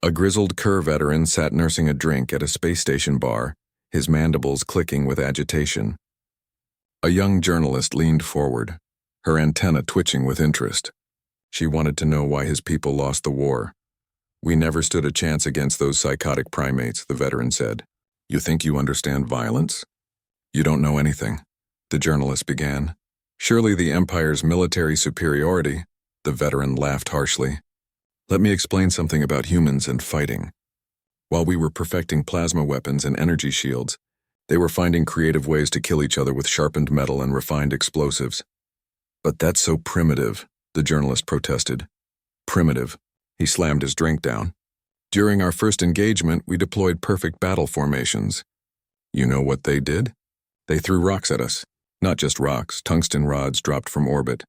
A grizzled Kerr veteran sat nursing a drink at a space station bar, his mandibles clicking with agitation. A young journalist leaned forward, her antenna twitching with interest. She wanted to know why his people lost the war. "We never stood a chance against those psychotic primates," the veteran said. "You think you understand violence? You don't know anything," the journalist began. "Surely the Empire's military superiority," the veteran laughed harshly. "Let me explain something about humans and fighting. While we were perfecting plasma weapons and energy shields, they were finding creative ways to kill each other with sharpened metal and refined explosives." "But that's so primitive," the journalist protested. "Primitive." He slammed his drink down. "During our first engagement, we deployed perfect battle formations. You know what they did? They threw rocks at us. Not just rocks, tungsten rods dropped from orbit.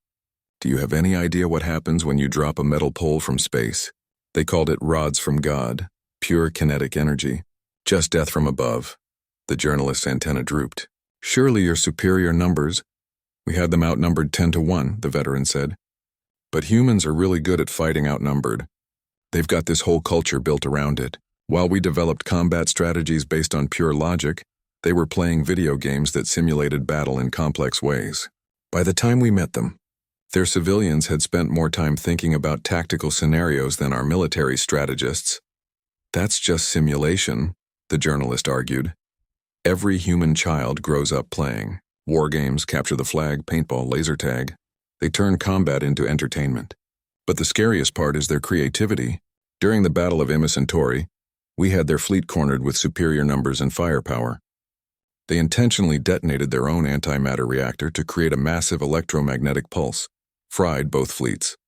Do you have any idea what happens when you drop a metal pole from space? They called it rods from God, pure kinetic energy. Just death from above." The journalist's antenna drooped. "Surely your superior numbers—" "We had them outnumbered 10-1, the veteran said. "But humans are really good at fighting outnumbered. They've got this whole culture built around it. While we developed combat strategies based on pure logic, they were playing video games that simulated battle in complex ways. By the time we met them, their civilians had spent more time thinking about tactical scenarios than our military strategists." "That's just simulation," the journalist argued. "Every human child grows up playing. War games, capture the flag, paintball, laser tag. They turn combat into entertainment. But the scariest part is their creativity. During the Battle of Imus Centauri, we had their fleet cornered with superior numbers and firepower. They intentionally detonated their own antimatter reactor to create a massive electromagnetic pulse, fried both fleets.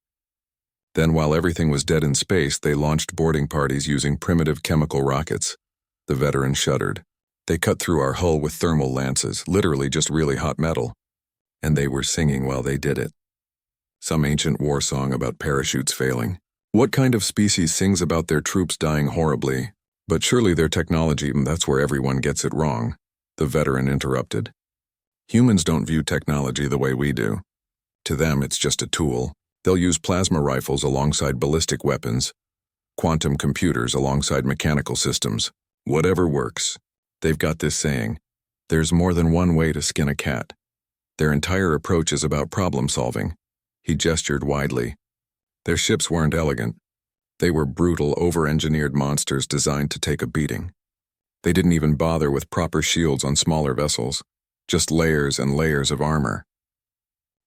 Then, while everything was dead in space, they launched boarding parties using primitive chemical rockets." The veteran shuddered. "They cut through our hull with thermal lances, literally just really hot metal. And they were singing while they did it. Some ancient war song about parachutes failing. What kind of species sings about their troops dying horribly? But surely their technology, that's where everyone gets it wrong," the veteran interrupted. "Humans don't view technology the way we do. To them, it's just a tool. They'll use plasma rifles alongside ballistic weapons, quantum computers alongside mechanical systems. Whatever works. They've got this saying, 'There's more than one way to skin a cat.' Their entire approach is about problem solving." He gestured widely. Their ships weren't elegant. They were brutal, over-engineered monsters designed to take a beating. They didn't even bother with proper shields on smaller vessels, just layers and layers of armor.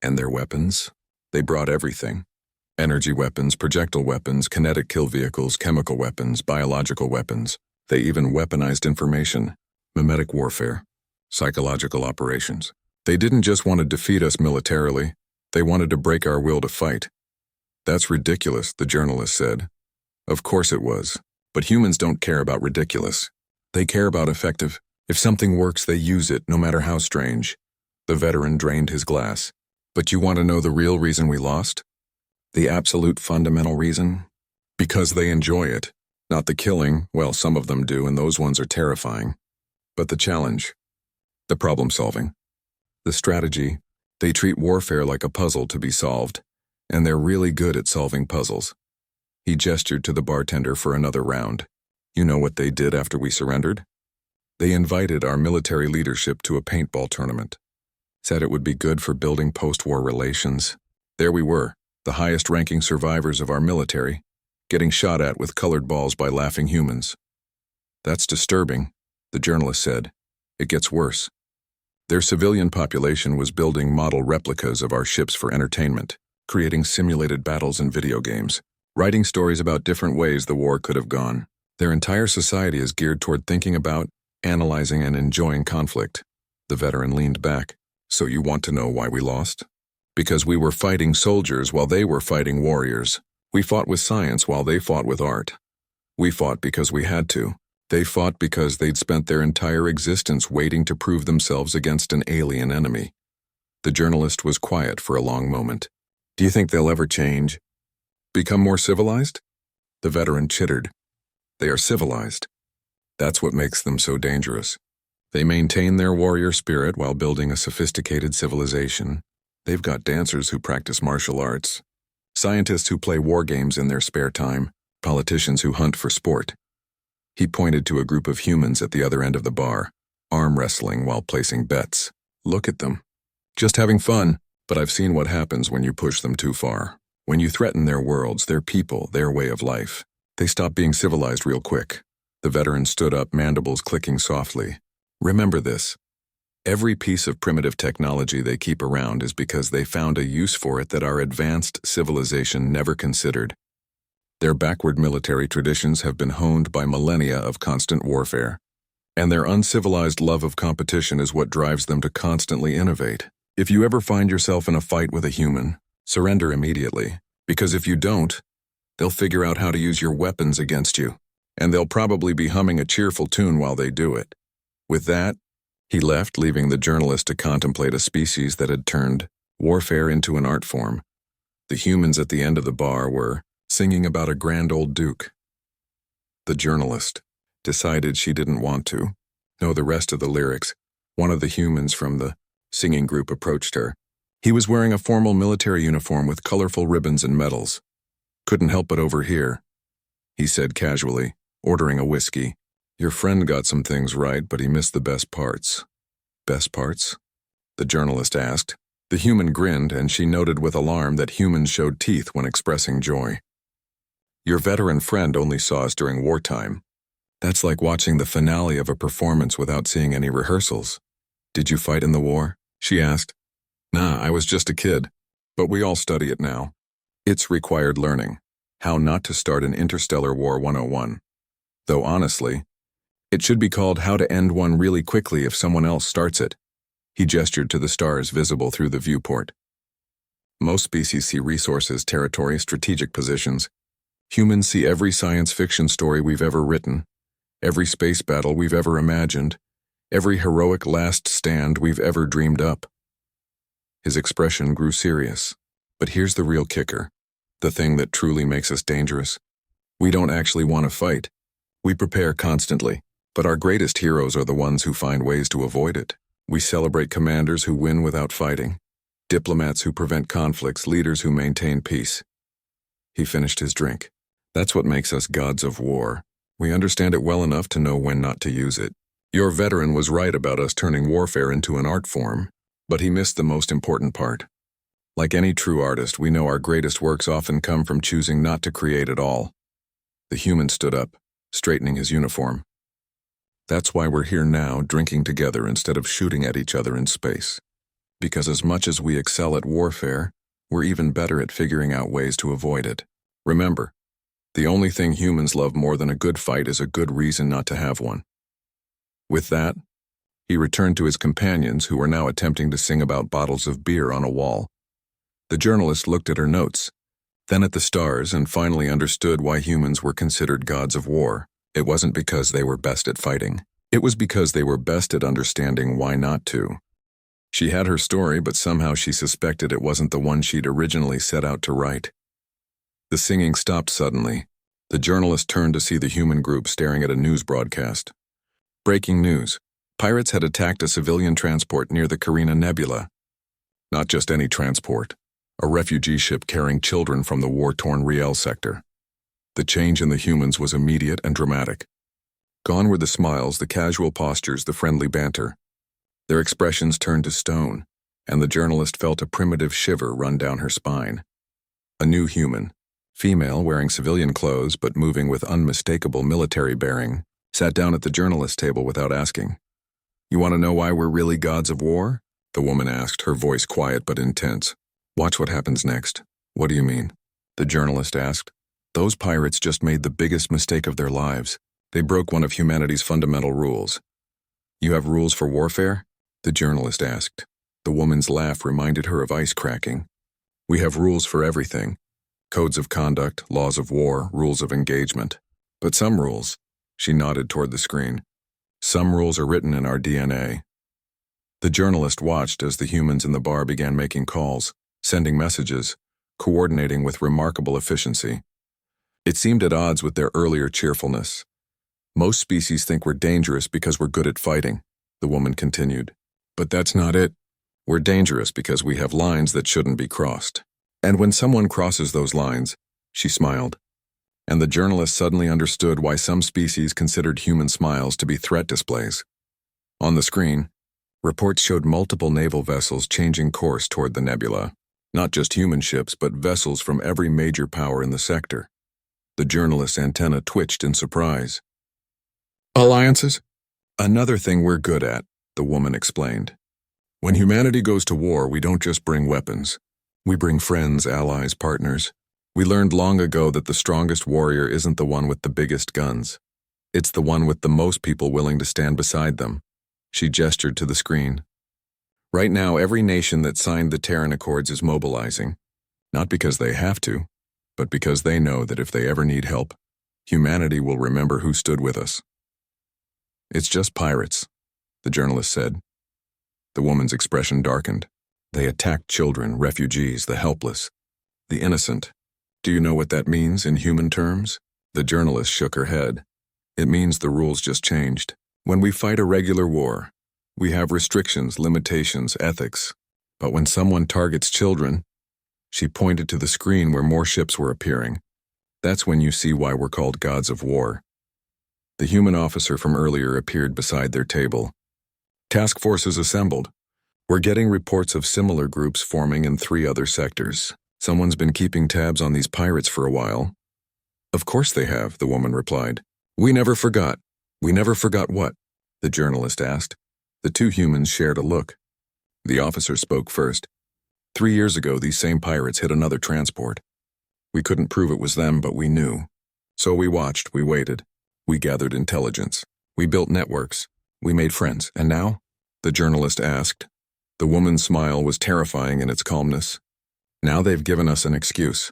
And their weapons? They brought everything. Energy weapons, projectile weapons, kinetic kill vehicles, chemical weapons, biological weapons. They even weaponized information, mimetic warfare, psychological operations. They didn't just want to defeat us militarily. They wanted to break our will to fight. "That's ridiculous," the journalist said. Of course it was. But humans don't care about ridiculous. They care about effective. If something works, they use it, no matter how strange. The veteran drained his glass. "But you want to know the real reason we lost? The absolute fundamental reason? Because they enjoy it. Not the killing, well, some of them do, and those ones are terrifying. But the challenge. The problem solving. The strategy. They treat warfare like a puzzle to be solved, and they're really good at solving puzzles." He gestured to the bartender for another round. "You know what they did after we surrendered? They invited our military leadership to a paintball tournament. Said it would be good for building post-war relations. There we were, the highest-ranking survivors of our military, getting shot at with colored balls by laughing humans." "That's disturbing," the journalist said. "It gets worse. Their civilian population was building model replicas of our ships for entertainment, creating simulated battles in video games, writing stories about different ways the war could have gone. Their entire society is geared toward thinking about, analyzing, and enjoying conflict." The veteran leaned back. "So you want to know why we lost? Because we were fighting soldiers while they were fighting warriors. We fought with science while they fought with art. We fought because we had to. They fought because they'd spent their entire existence waiting to prove themselves against an alien enemy." The journalist was quiet for a long moment. "Do you think they'll ever change? Become more civilized?" The veteran chittered. "They are civilized. That's what makes them so dangerous. They maintain their warrior spirit while building a sophisticated civilization. They've got dancers who practice martial arts, scientists who play war games in their spare time, politicians who hunt for sport. He pointed to a group of humans at the other end of the bar, arm wrestling while placing bets. Look at them. Just having fun, but I've seen what happens when you push them too far. When you threaten their worlds, their people, their way of life, they stop being civilized real quick. The veteran stood up, mandibles clicking softly. Remember this. Every piece of primitive technology they keep around is because they found a use for it that our advanced civilization never considered. Their backward military traditions have been honed by millennia of constant warfare, and their uncivilized love of competition is what drives them to constantly innovate. If you ever find yourself in a fight with a human, surrender immediately, because if you don't, they'll figure out how to use your weapons against you, and they'll probably be humming a cheerful tune while they do it. With that, he left, leaving the journalist to contemplate a species that had turned warfare into an art form. The humans at the end of the bar were singing about a grand old duke. The journalist decided she didn't want to know the rest of the lyrics. One of the humans from the singing group approached her. He was wearing a formal military uniform with colorful ribbons and medals. Couldn't help but overhear, he said casually, ordering a whiskey. Your friend got some things right, but he missed the best parts. Best parts? The journalist asked. The human grinned, and she noted with alarm that humans showed teeth when expressing joy. Your veteran friend only saw us during wartime. That's like watching the finale of a performance without seeing any rehearsals. Did you fight in the war? She asked. Nah, I was just a kid. But we all study it now. It's required learning. How not to start an interstellar war 101. Though honestly, it should be called How to End One Really Quickly if someone else starts it. He gestured to the stars visible through the viewport. Most species see resources, territory, strategic positions. Humans see every science fiction story we've ever written, every space battle we've ever imagined, every heroic last stand we've ever dreamed up. His expression grew serious. But here's the real kicker, the thing that truly makes us dangerous. We don't actually want to fight. We prepare constantly, but our greatest heroes are the ones who find ways to avoid it. We celebrate commanders who win without fighting, diplomats who prevent conflicts, leaders who maintain peace. He finished his drink. That's what makes us gods of war. We understand it well enough to know when not to use it. Your veteran was right about us turning warfare into an art form, but he missed the most important part. Like any true artist, we know our greatest works often come from choosing not to create at all. The human stood up, straightening his uniform. That's why we're here now, drinking together instead of shooting at each other in space. Because as much as we excel at warfare, we're even better at figuring out ways to avoid it. Remember, the only thing humans love more than a good fight is a good reason not to have one. With that, he returned to his companions who were now attempting to sing about bottles of beer on a wall. The journalist looked at her notes, then at the stars, and finally understood why humans were considered gods of war. It wasn't because they were best at fighting. It was because they were best at understanding why not to. She had her story, but somehow she suspected it wasn't the one she'd originally set out to write. The singing stopped suddenly. The journalist turned to see the human group staring at a news broadcast. Breaking news. Pirates had attacked a civilian transport near the Carina Nebula. Not just any transport. A refugee ship carrying children from the war-torn Riel sector. The change in the humans was immediate and dramatic. Gone were the smiles, the casual postures, the friendly banter. Their expressions turned to stone, and the journalist felt a primitive shiver run down her spine. A new human, female wearing civilian clothes but moving with unmistakable military bearing, sat down at the journalist's table without asking. You want to know why we're really gods of war? The woman asked, her voice quiet but intense. Watch what happens next. What do you mean? The journalist asked. Those pirates just made the biggest mistake of their lives. They broke one of humanity's fundamental rules. You have rules for warfare? The journalist asked. The woman's laugh reminded her of ice cracking. We have rules for everything. Codes of conduct, laws of war, rules of engagement. But some rules, she nodded toward the screen. Some rules are written in our DNA. The journalist watched as the humans in the bar began making calls, sending messages, coordinating with remarkable efficiency. It seemed at odds with their earlier cheerfulness. Most species think we're dangerous because we're good at fighting, the woman continued. But that's not it. We're dangerous because we have lines that shouldn't be crossed. And when someone crosses those lines, she smiled, And the journalist suddenly understood why some species considered human smiles to be threat displays. On the screen, reports showed multiple naval vessels changing course toward the nebula. Not just human ships, but vessels from every major power in the sector. The journalist's antenna twitched in surprise. Alliances? Another thing we're good at, the woman explained. When humanity goes to war, we don't just bring weapons. We bring friends, allies, partners. We learned long ago that the strongest warrior isn't the one with the biggest guns. It's the one with the most people willing to stand beside them. She gestured to the screen. Right now, every nation that signed the Terran Accords is mobilizing. Not because they have to, but because they know that if they ever need help, humanity will remember who stood with us. It's just pirates, the journalist said. The woman's expression darkened. They attacked children, refugees, the helpless, the innocent. Do you know what that means in human terms? The journalist shook her head. It means the rules just changed. When we fight a regular war, we have restrictions, limitations, ethics. But when someone targets children, she pointed to the screen where more ships were appearing. That's when you see why we're called gods of war. The human officer from earlier appeared beside their table. Task forces assembled. We're getting reports of similar groups forming in 3 other sectors. Someone's been keeping tabs on these pirates for a while. Of course they have, the woman replied. We never forgot. We never forgot what? The journalist asked. The 2 humans shared a look. The officer spoke first. 3 years ago, these same pirates hit another transport. We couldn't prove it was them, but we knew. So we watched, we waited. We gathered intelligence. We built networks. We made friends. And now? The journalist asked. The woman's smile was terrifying in its calmness. Now they've given us an excuse,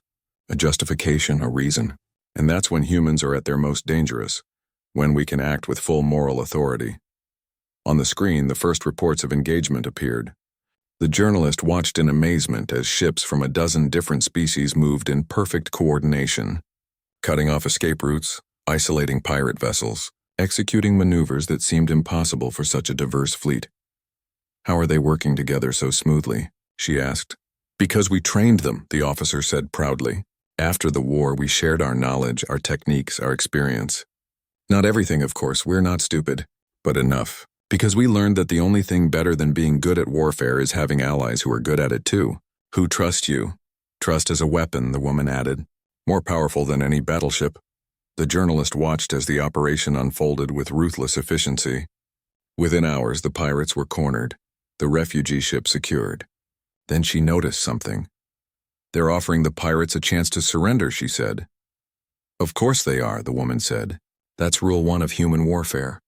a justification, a reason. And that's when humans are at their most dangerous, when we can act with full moral authority. On the screen, the first reports of engagement appeared. The journalist watched in amazement as ships from a dozen different species moved in perfect coordination, cutting off escape routes, isolating pirate vessels, executing maneuvers that seemed impossible for such a diverse fleet. How are they working together so smoothly? She asked. Because we trained them, the officer said proudly. After the war, we shared our knowledge, our techniques, our experience. Not everything, of course, we're not stupid, but enough. Because we learned that the only thing better than being good at warfare is having allies who are good at it too, who trust you. Trust is a weapon, the woman added, more powerful than any battleship. The journalist watched as the operation unfolded with ruthless efficiency. Within hours, the pirates were cornered, the refugee ship secured. Then she noticed something. They're offering the pirates a chance to surrender, she said. Of course they are, the woman said. That's rule 1 of human warfare.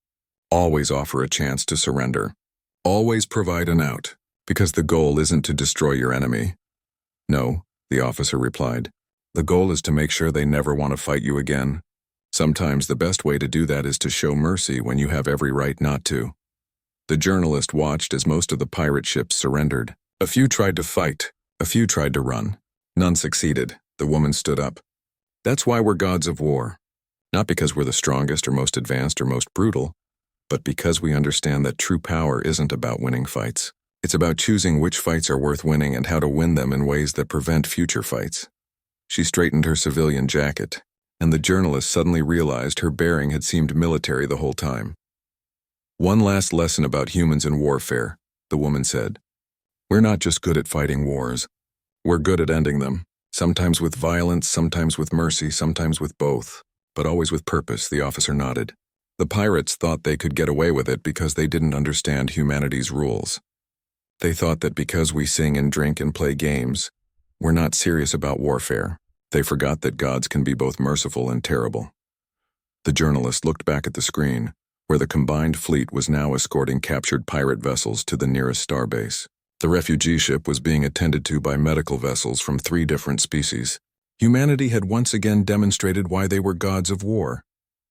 Always offer a chance to surrender. Always provide an out, because the goal isn't to destroy your enemy. No, the officer replied. The goal is to make sure they never want to fight you again. Sometimes the best way to do that is to show mercy when you have every right not to. The journalist watched as most of the pirate ships surrendered. A few tried to fight, a few tried to run. None succeeded. The woman stood up. That's why we're gods of war. Not because we're the strongest or most advanced or most brutal, but because we understand that true power isn't about winning fights. It's about choosing which fights are worth winning and how to win them in ways that prevent future fights. She straightened her civilian jacket, and the journalist suddenly realized her bearing had seemed military the whole time. One last lesson about humans in warfare, the woman said. We're not just good at fighting wars. We're good at ending them. Sometimes with violence, sometimes with mercy, sometimes with both. But always with purpose, the officer nodded. The pirates thought they could get away with it because they didn't understand humanity's rules. They thought that because we sing and drink and play games, we're not serious about warfare. They forgot that gods can be both merciful and terrible. The journalist looked back at the screen, where the combined fleet was now escorting captured pirate vessels to the nearest starbase. The refugee ship was being attended to by medical vessels from 3 different species. Humanity had once again demonstrated why they were gods of war,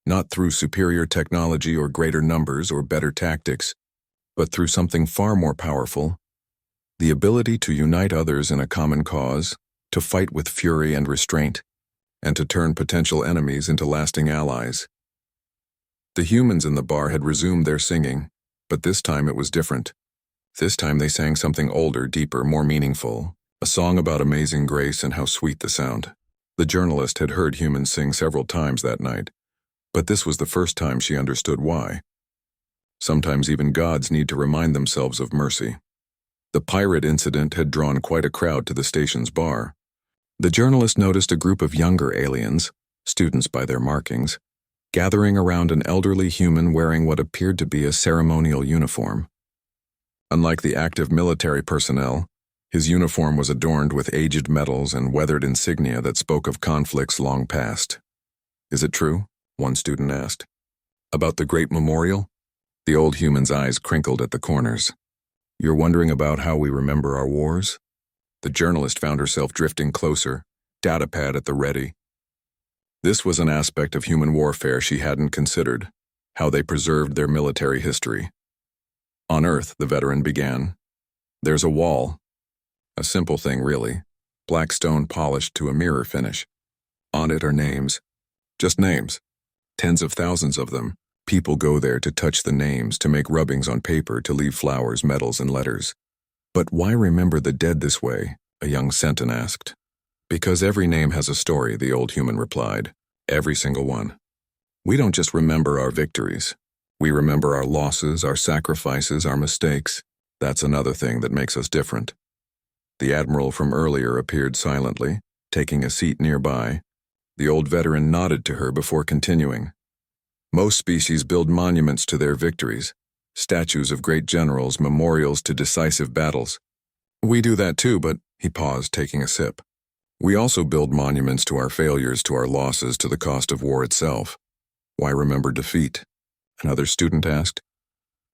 not through superior technology or greater numbers or better tactics, but through something far more powerful, the ability to unite others in a common cause, to fight with fury and restraint, and to turn potential enemies into lasting allies. The humans in the bar had resumed their singing, but this time it was different. This time they sang something older, deeper, more meaningful, a song about amazing grace and how sweet the sound. The journalist had heard humans sing several times that night, but this was the first time she understood why. Sometimes even gods need to remind themselves of mercy. The pirate incident had drawn quite a crowd to the station's bar. The journalist noticed a group of younger aliens, students by their markings, gathering around an elderly human wearing what appeared to be a ceremonial uniform. Unlike the active military personnel, his uniform was adorned with aged medals and weathered insignia that spoke of conflicts long past. "Is it true?" one student asked. "About the great memorial?" The old human's eyes crinkled at the corners. "You're wondering about how we remember our wars?" The journalist found herself drifting closer, datapad at the ready. This was an aspect of human warfare she hadn't considered, how they preserved their military history. "On Earth," the veteran began, "there's a wall. A simple thing, really. Black stone polished to a mirror finish. On it are names. Just names. Tens of thousands of them. People go there to touch the names, to make rubbings on paper, to leave flowers, medals, and letters. But why remember the dead this way?" a young sentinel asked. "Because every name has a story," the old human replied. "Every single one. We don't just remember our victories. We remember our losses, our sacrifices, our mistakes. That's another thing that makes us different." The admiral from earlier appeared silently, taking a seat nearby. The old veteran nodded to her before continuing. "Most species build monuments to their victories, statues of great generals, memorials to decisive battles. We do that too, but—" he paused, taking a sip. "We also build monuments to our failures, to our losses, to the cost of war itself." "Why remember defeat?" another student asked.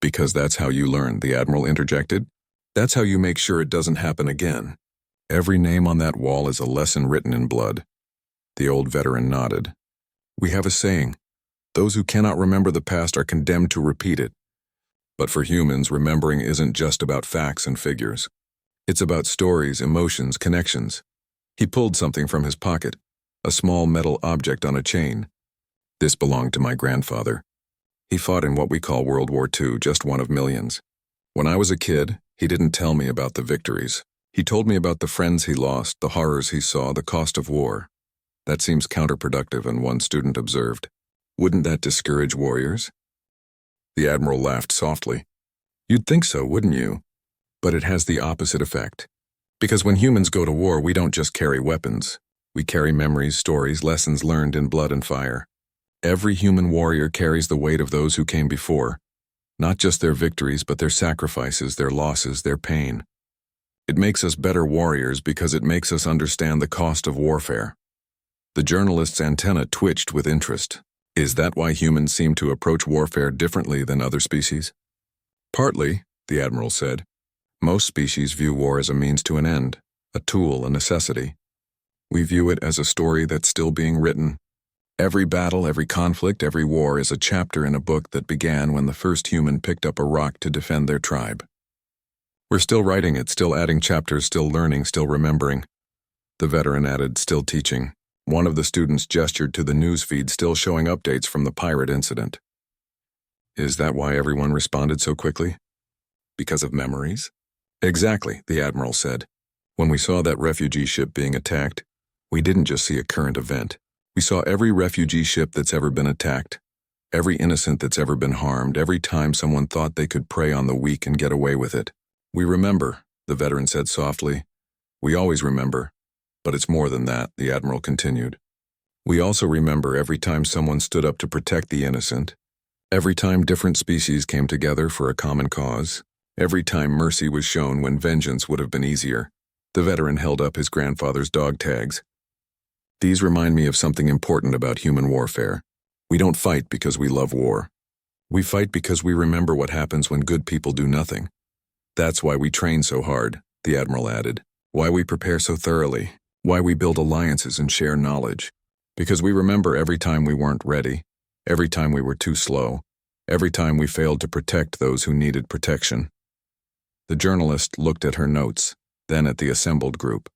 "Because that's how you learn," the admiral interjected. "That's how you make sure it doesn't happen again. Every name on that wall is a lesson written in blood." The old veteran nodded. "We have a saying, those who cannot remember the past are condemned to repeat it. But for humans, remembering isn't just about facts and figures. It's about stories, emotions, connections." He pulled something from his pocket, a small metal object on a chain. "This belonged to my grandfather. He fought in what we call World War II, just one of millions. When I was a kid, he didn't tell me about the victories. He told me about the friends he lost, the horrors he saw, the cost of war. That seems counterproductive," and one student observed. "Wouldn't that discourage warriors?" The admiral laughed softly. "You'd think so, wouldn't you? But it has the opposite effect. Because when humans go to war, we don't just carry weapons. We carry memories, stories, lessons learned in blood and fire. Every human warrior carries the weight of those who came before. Not just their victories, but their sacrifices, their losses, their pain. It makes us better warriors because it makes us understand the cost of warfare." The journalist's antenna twitched with interest. "Is that why humans seem to approach warfare differently than other species?" "Partly," the admiral said. "Most species view war as a means to an end, a tool, a necessity. We view it as a story that's still being written. Every battle, every conflict, every war is a chapter in a book that began when the first human picked up a rock to defend their tribe. We're still writing it, still adding chapters, still learning, still remembering." The veteran added, "Still teaching." One of the students gestured to the news feed still showing updates from the pirate incident. "Is that why everyone responded so quickly? Because of memories?" "Exactly," the admiral said. "When we saw that refugee ship being attacked, we didn't just see a current event. We saw every refugee ship that's ever been attacked, every innocent that's ever been harmed, every time someone thought they could prey on the weak and get away with it. We remember," the veteran said softly. "We always remember. But it's more than that," the admiral continued. "We also remember every time someone stood up to protect the innocent, every time different species came together for a common cause, every time mercy was shown when vengeance would have been easier." The veteran held up his grandfather's dog tags. "These remind me of something important about human warfare. We don't fight because we love war. We fight because we remember what happens when good people do nothing. That's why we train so hard," the admiral added. "Why we prepare so thoroughly. Why we build alliances and share knowledge. Because we remember every time we weren't ready, every time we were too slow, every time we failed to protect those who needed protection." The journalist looked at her notes, then at the assembled group.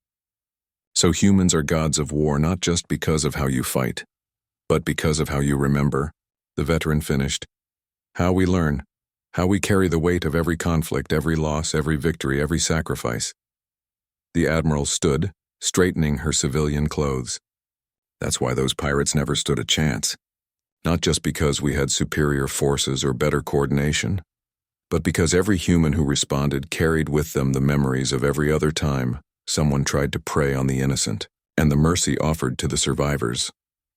"So humans are gods of war not just because of how you fight, but because of how you remember," the veteran finished. "How we learn, how we carry the weight of every conflict, every loss, every victory, every sacrifice." The admiral stood, straightening her civilian clothes. That's why those pirates never stood a chance. Not just because we had superior forces or better coordination, but because every human who responded carried with them the memories of every other time someone tried to prey on the innocent, and the mercy offered to the survivors.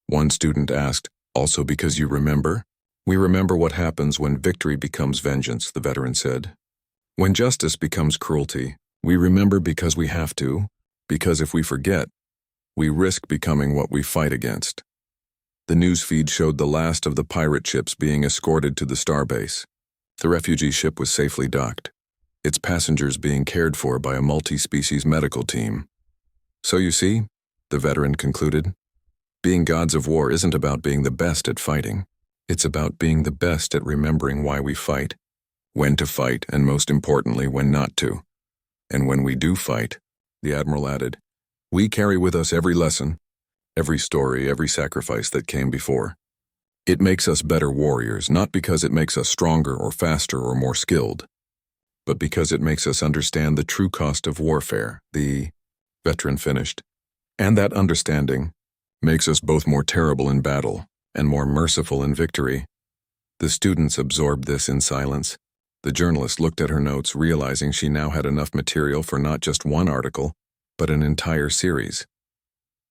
One student asked, "Also because you remember?" "We remember what happens when victory becomes vengeance," the veteran said. "When justice becomes cruelty, we remember because we have to, because if we forget, we risk becoming what we fight against." The news feed showed the last of the pirate ships being escorted to the starbase. The refugee ship was safely docked, its passengers being cared for by a multi-species medical team. "So you see," the veteran concluded, "being gods of war isn't about being the best at fighting. It's about being the best at remembering why we fight, when to fight, and most importantly, when not to. And when we do fight," the admiral added, "we carry with us every lesson, every story, every sacrifice that came before. It makes us better warriors, not because it makes us stronger or faster or more skilled, but because it makes us understand the true cost of warfare," the veteran finished. "And that understanding makes us both more terrible in battle and more merciful in victory." The students absorbed this in silence. The journalist looked at her notes, realizing she now had enough material for not just one article, but an entire series.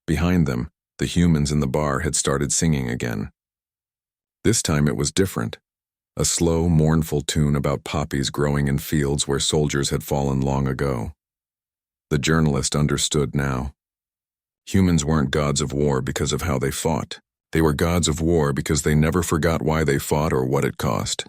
Behind them, the humans in the bar had started singing again. This time it was different. A slow, mournful tune about poppies growing in fields where soldiers had fallen long ago. The journalist understood now. Humans weren't gods of war because of how they fought. They were gods of war because they never forgot why they fought or what it cost.